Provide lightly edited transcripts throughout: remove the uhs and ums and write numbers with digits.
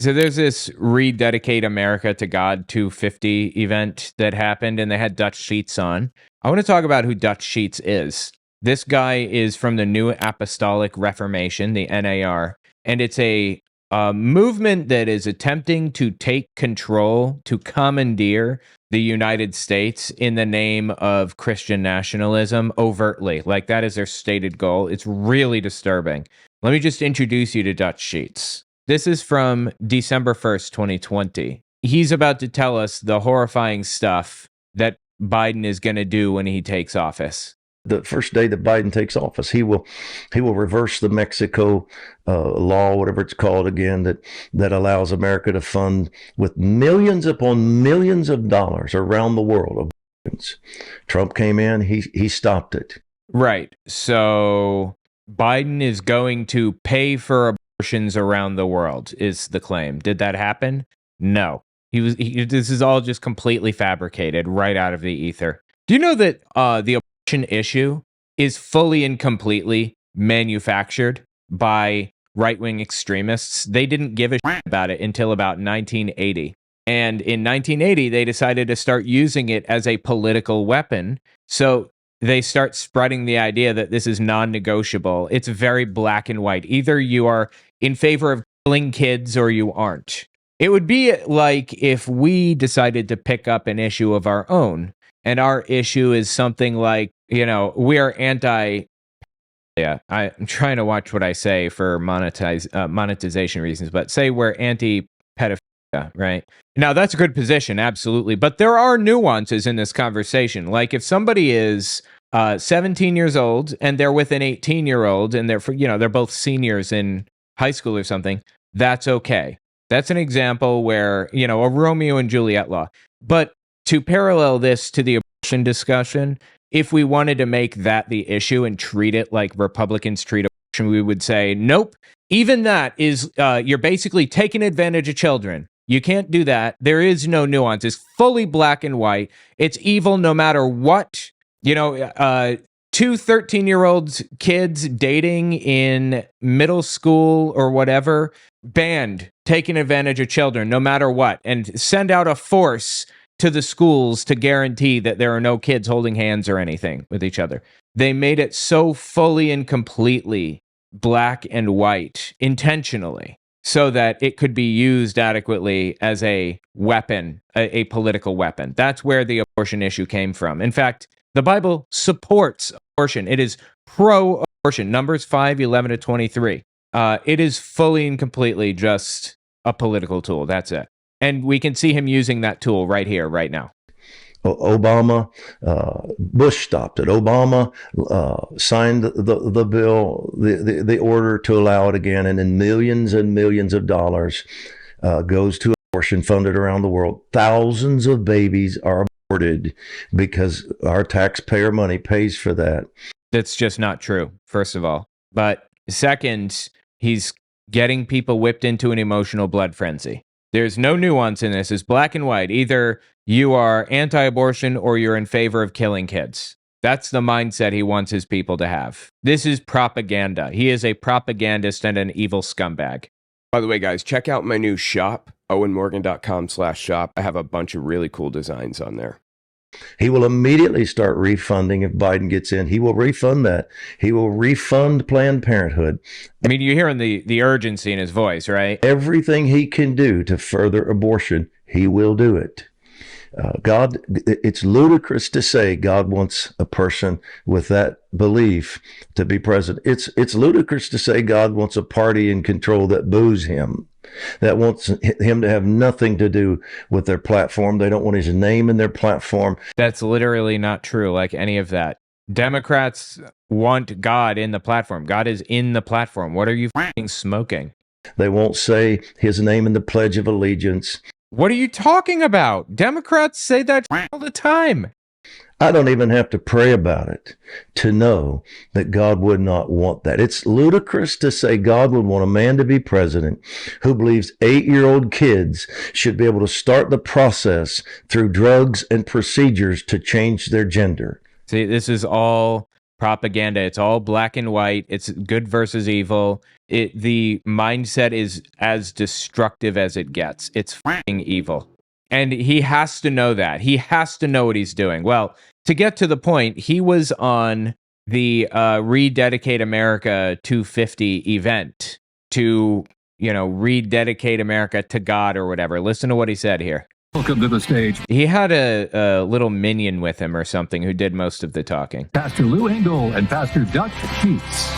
So there's this Rededicate America to God 250 event that happened, and they had Dutch Sheets on. I want to talk about who Dutch Sheets is. This guy is from the New Apostolic Reformation, the NAR, and it's a movement that is attempting to take control, to commandeer the United States in the name of Christian nationalism overtly. Like, that is their stated goal. It's really disturbing. Let me just introduce you to Dutch Sheets. This is from December 1st, 2020. He's about to tell us the horrifying stuff that Biden is going to do when he takes office. The first day that Biden takes office, he will reverse the Mexico law, whatever it's called again, that allows America to fund with millions upon millions of dollars around the world abortions. Trump came in, he stopped it. Right. So Biden is going to pay for abortions around the world, is the claim. Did that happen? No. This is all just completely fabricated right out of the ether. Do you know that the abortion issue is fully and completely manufactured by right-wing extremists? They didn't give a shit about it until about 1980. And in 1980, they decided to start using it as a political weapon. So they start spreading the idea that this is non-negotiable. It's very black and white. Either you are in favor of killing kids or you aren't. It would be like if we decided to pick up an issue of our own, and our issue is something like, we are anti... Yeah, I'm trying to watch what I say for monetization reasons, but say we're anti-pedophilia, right? Now, that's a good position, absolutely. But there are nuances in this conversation. Like, if somebody is 17 years old and they're with an 18-year-old and they're both seniors in high school or something, that's okay. That's an example where, a Romeo and Juliet law. But to parallel this to the abortion discussion, if we wanted to make that the issue and treat it like Republicans treat abortion, we would say, nope, even that is, you're basically taking advantage of children. You can't do that. There is no nuance. It's fully black and white. It's evil no matter what. Two 13-year-old kids dating in middle school or whatever, banned, taking advantage of children no matter what, and send out a force to the schools to guarantee that there are no kids holding hands or anything with each other. They made it so fully and completely black and white intentionally so that it could be used adequately as a weapon, a political weapon. That's where the abortion issue came from. In fact, the Bible supports abortion. It is pro-abortion. Numbers 5:11-23. It is fully and completely just a political tool. That's it. And we can see him using that tool right here, right now. Obama, Bush stopped it. Obama signed the bill, the order to allow it again, and then millions and millions of dollars goes to abortion funded around the world. Thousands of babies are aborted because our taxpayer money pays for that. That's just not true, first of all. But second, he's getting people whipped into an emotional blood frenzy. There's no nuance in this. It's black and white. Either you are anti-abortion or you're in favor of killing kids. That's the mindset he wants his people to have. This is propaganda. He is a propagandist and an evil scumbag. By the way, guys, check out my new shop, owenmorgan.com/shop. I have a bunch of really cool designs on there. He will immediately start refunding if Biden gets in. He will refund that. He will refund Planned Parenthood. I mean, you're hearing the urgency in his voice, right? Everything he can do to further abortion, he will do it. It's ludicrous to say God wants a person with that belief to be president. It's ludicrous to say God wants a party in control that boos him, that wants him to have nothing to do with their platform. They don't want his name in their platform. That's literally not true, like any of that. Democrats want God in the platform. God is in the platform. What are you f***ing smoking? They won't say his name in the Pledge of Allegiance. What are you talking about? Democrats say that all the time. I don't even have to pray about it to know that God would not want that. It's ludicrous to say God would want a man to be president who believes 8-year-old kids should be able to start the process through drugs and procedures to change their gender. See, this is all propaganda. It's all black and white. It's good versus evil. the mindset is as destructive as it gets. It's fucking evil. And he has to know that. He has to know what he's doing. Well, to get to the point, he was on the Rededicate America 250 event to, rededicate America to God or whatever. Listen to what he said here. Welcome to the stage. He had a little minion with him or something who did most of the talking. Pastor Lou Engle and Pastor Dutch Sheets.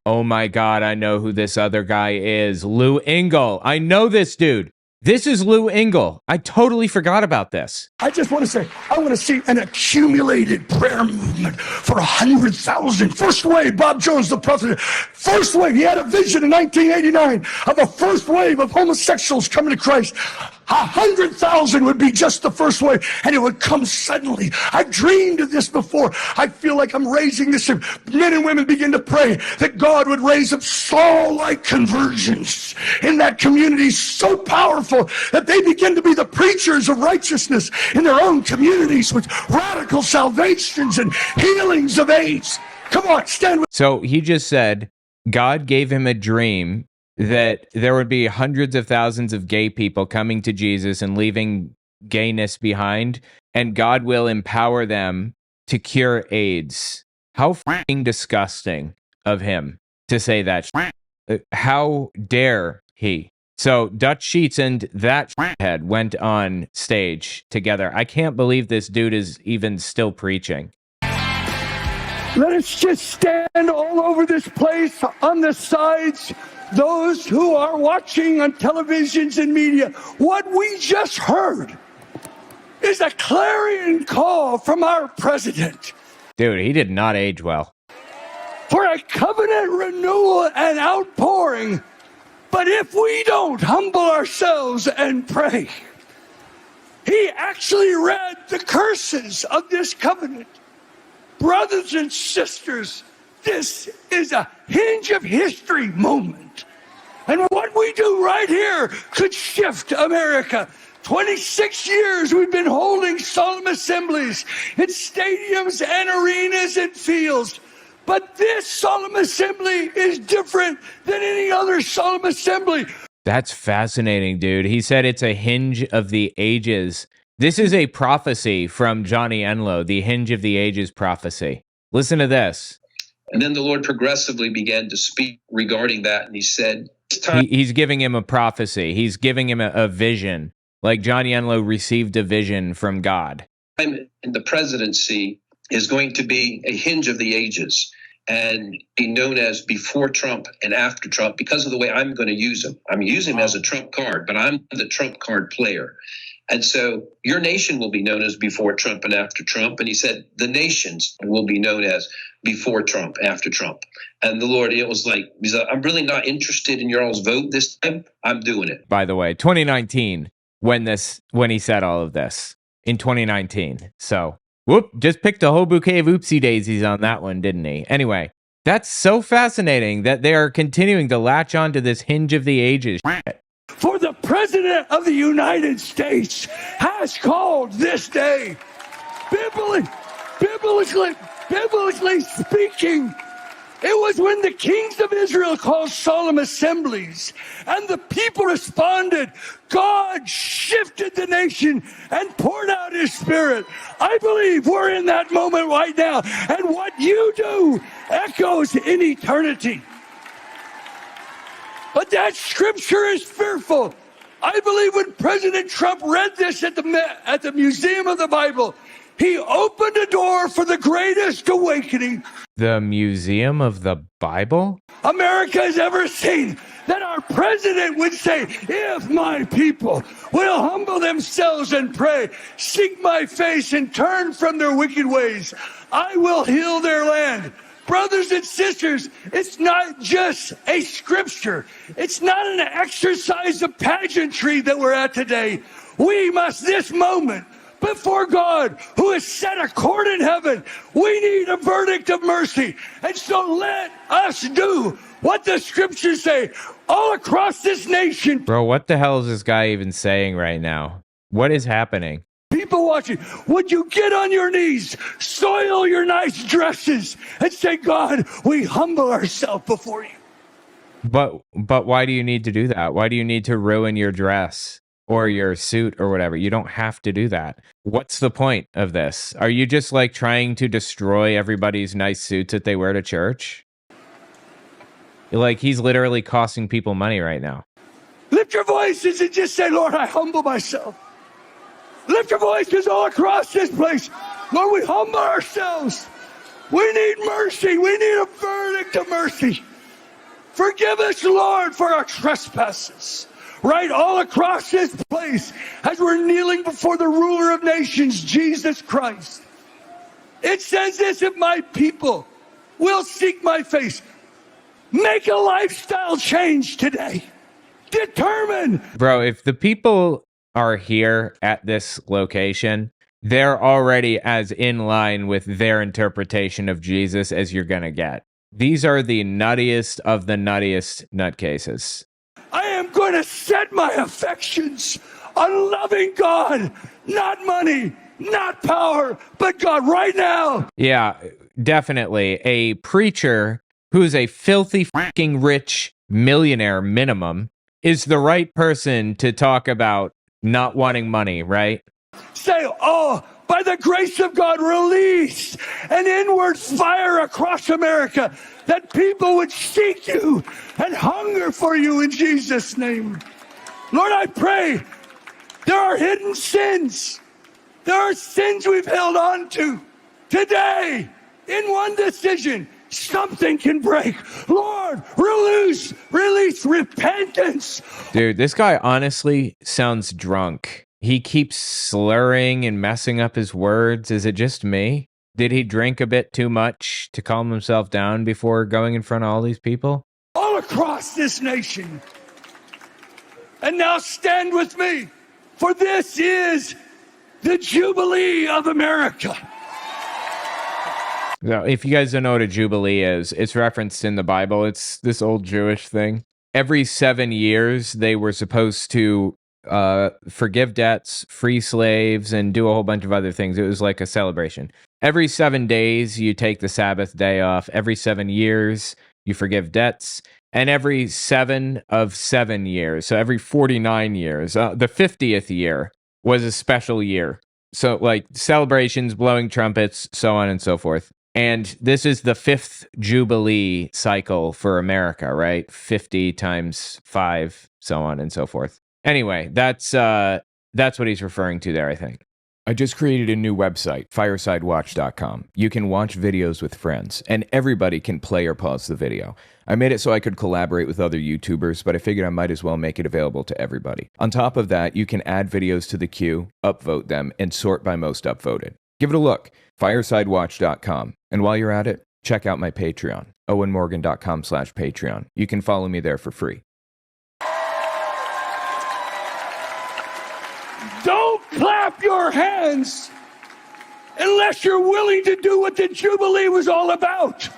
Oh my God, I know who this other guy is. Lou Engle. I know this dude. This is Lou Engle. I totally forgot about this. I just want to say, I want to see an accumulated prayer movement for 100,000. First wave, Bob Jones, the prophet. First wave, he had a vision in 1989 of a first wave of homosexuals coming to Christ. 100,000 would be just the first wave, and it would come suddenly. I've dreamed of this before. I feel like I'm raising this. Men and women begin to pray that God would raise up Saul-like conversions in that community, so powerful that they begin to be the preachers of righteousness in their own communities with radical salvations and healings of AIDS. Come on, stand with. So he just said God gave him a dream that there would be hundreds of thousands of gay people coming to Jesus and leaving gayness behind, and God will empower them to cure AIDS. How f***ing disgusting of him to say that. How dare he? So Dutch Sheets and that head went on stage together. I can't believe this dude is even still preaching. Let us just stand all over this place on the sides. Those who are watching on televisions and media, what we just heard is a clarion call from our president. Dude, he did not age well. For a covenant renewal and outpouring. But if we don't humble ourselves and pray, he actually read the curses of this covenant. Brothers and sisters, this is a hinge of history moment. And what we do right here could shift America. 26 years we've been holding solemn assemblies in stadiums and arenas and fields. But this solemn assembly is different than any other solemn assembly. That's fascinating, dude. He said it's a hinge of the ages. This is a prophecy from Johnny Enlow, the hinge of the ages prophecy. Listen to this. And then the Lord progressively began to speak regarding that. And he said, he's giving him a prophecy. He's giving him a vision. Like Johnny Enlow received a vision from God. In the presidency is going to be a hinge of the ages and be known as before Trump and after Trump because of the way I'm going to use him. I'm using him as a Trump card, but I'm the Trump card player. And so your nation will be known as before Trump and after Trump. And he said the nations will be known as before Trump, after Trump. And the Lord, it was like, he's like, I'm really not interested in your all's vote this time. I'm doing it. By the way, 2019, when he said all of this, in 2019. So, just picked a whole bouquet of oopsie daisies on that one, didn't he? Anyway, that's so fascinating that they are continuing to latch on to this hinge of the ages shit. For the President of the United States has called this day, biblically speaking, it was when the kings of Israel called solemn assemblies and the people responded, God shifted the nation and poured out his spirit. I believe we're in that moment right now. And what you do echoes in eternity. But that scripture is fearful. I believe when President Trump read this at the Museum of the Bible, he opened a door for the greatest awakening the Museum of the Bible America has ever seen. That our president would say, if my people will humble themselves and pray, seek my face and turn from their wicked ways, I will heal their land. Brothers and sisters, it's not just a scripture. It's not an exercise of pageantry that we're at today. We must, this moment, before God, who has set a court in heaven, we need a verdict of mercy. And so let us do what the scriptures say all across this nation. Bro, what the hell is this guy even saying right now? What is happening? people watching, would you get on your knees, soil your nice dresses, and say, God, we humble ourselves before you? But why do you need to do that? Why do you need to ruin your dress or your suit or whatever? You don't have to do that. What's the point of this? Are you just like trying to destroy everybody's nice suits that they wear to church? Like, he's literally costing people money right now. Lift your voices and just say, Lord, I humble myself. Lift your voices all across this place. Lord, we humble ourselves. We need mercy. We need a verdict of mercy. Forgive us, Lord, for our trespasses. Right all across this place as we're kneeling before the ruler of nations, Jesus Christ. It says this, if my people will seek my face, make a lifestyle change today. Determine. Bro, if the people are here at this location, they're already as in line with their interpretation of Jesus as you're going to get. These are the nuttiest of the nuttiest nutcases. I am going to set my affections on loving God, not money, not power, but God right now. Yeah, definitely. A preacher who's a filthy fucking rich millionaire minimum is the right person to talk about not wanting money, right? Say, oh, by the grace of God, release an inward fire across America that people would seek you and hunger for you in Jesus' name. Lord, I pray there are hidden sins. There are sins we've held on to. Today, in one decision, something can break. Lord, release repentance. Dude, this guy honestly sounds drunk. He keeps slurring and messing up his words. Is it just me? Did he drink a bit too much to calm himself down before going in front of all these people? All across this nation. And now stand with me, for this is the Jubilee of America. Now, if you guys don't know what a Jubilee is, it's referenced in the Bible. It's this old Jewish thing. Every 7 years, they were supposed to forgive debts, free slaves, and do a whole bunch of other things. It was like a celebration. Every 7 days, you take the Sabbath day off. Every 7 years, you forgive debts. And every 7 of 7 years, so every 49 years, the 50th year was a special year. So like celebrations, blowing trumpets, so on and so forth. And this is the 5th Jubilee cycle for America, right? 50 times 5, so on and so forth. Anyway, that's what he's referring to there, I think. I just created a new website, firesidewatch.com. You can watch videos with friends, and everybody can play or pause the video. I made it so I could collaborate with other YouTubers, but I figured I might as well make it available to everybody. On top of that, you can add videos to the queue, upvote them, and sort by most upvoted. Give it a look, firesidewatch.com. And while you're at it, check out my Patreon, owenmorgan.com/Patreon. You can follow me there for free. Don't clap your hands unless you're willing to do what the Jubilee was all about.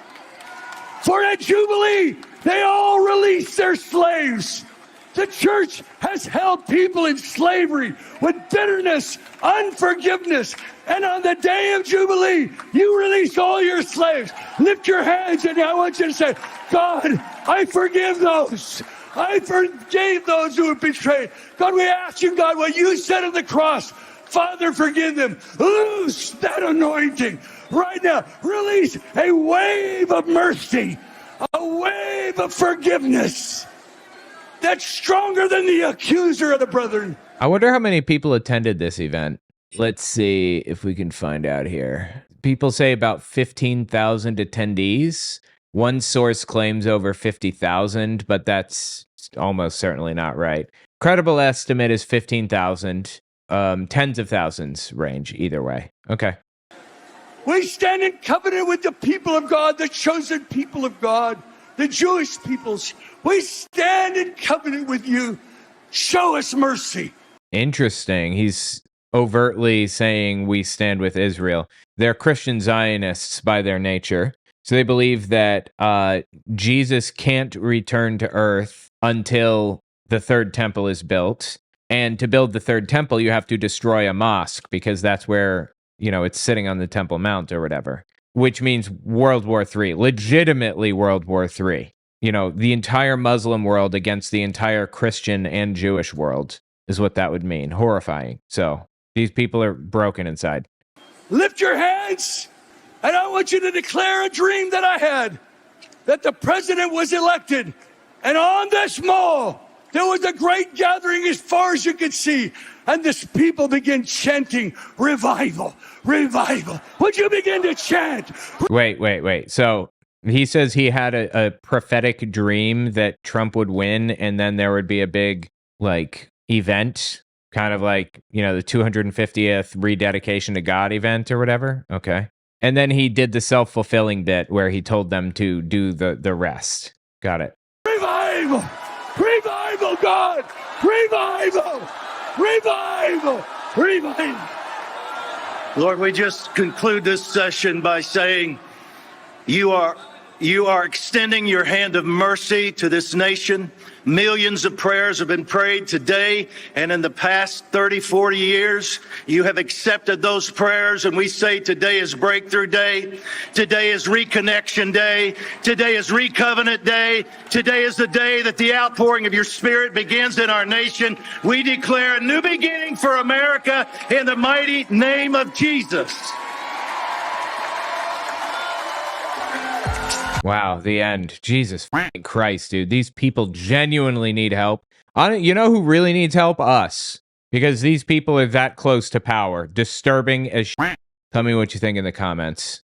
For at Jubilee, they all released their slaves. The church has held people in slavery with bitterness, unforgiveness. And on the day of Jubilee, you release all your slaves. Lift your hands and I want you to say, God, I forgive those. I forgave those who have betrayed. God, we ask you, God, what you said on the cross. Father, forgive them. Loose that anointing right now. Release a wave of mercy, a wave of forgiveness that's stronger than the accuser of the brethren. I wonder how many people attended this event. Let's see if we can find out here. People say about 15,000 attendees. One source claims over 50,000, but that's almost certainly not right. Credible estimate is 15,000. Tens of thousands range either way. Okay. We stand in covenant with the people of God, the chosen people of God, the Jewish peoples. We stand in covenant with you. Show us mercy. Interesting. He's overtly saying we stand with Israel. They're Christian Zionists by their nature. So they believe that Jesus can't return to earth until the third temple is built. And to build the third temple, you have to destroy a mosque because that's where, it's sitting on the Temple Mount or whatever, which means World War III, legitimately World War III. The entire Muslim world against the entire Christian and Jewish world is what that would mean. Horrifying. So these people are broken inside. Lift your hands, and I want you to declare a dream that I had, that the president was elected, and on this mall, there was a great gathering as far as you could see, and this people began chanting, revival, revival. Would you begin to chant? Wait. So he says he had a prophetic dream that Trump would win, and then there would be a big, event, kind of like, the 250th rededication to God event or whatever. Okay. And then he did the self-fulfilling bit where he told them to do the rest. Got it. Revival! Revival, God! Revival! Revival! Revival! Lord, we just conclude this session by saying you are extending your hand of mercy to this nation. Millions of prayers have been prayed today and in the past 30, 40 years. You have accepted those prayers, and we say today is Breakthrough Day. Today is Reconnection Day. Today is Recovenant Day. Today is the day that the outpouring of your Spirit begins in our nation. We declare a new beginning for America in the mighty name of Jesus. Wow, the end. Jesus fucking Christ, dude. These people genuinely need help. You know who really needs help? Us. Because these people are that close to power. Disturbing as shit. Tell me what you think in the comments.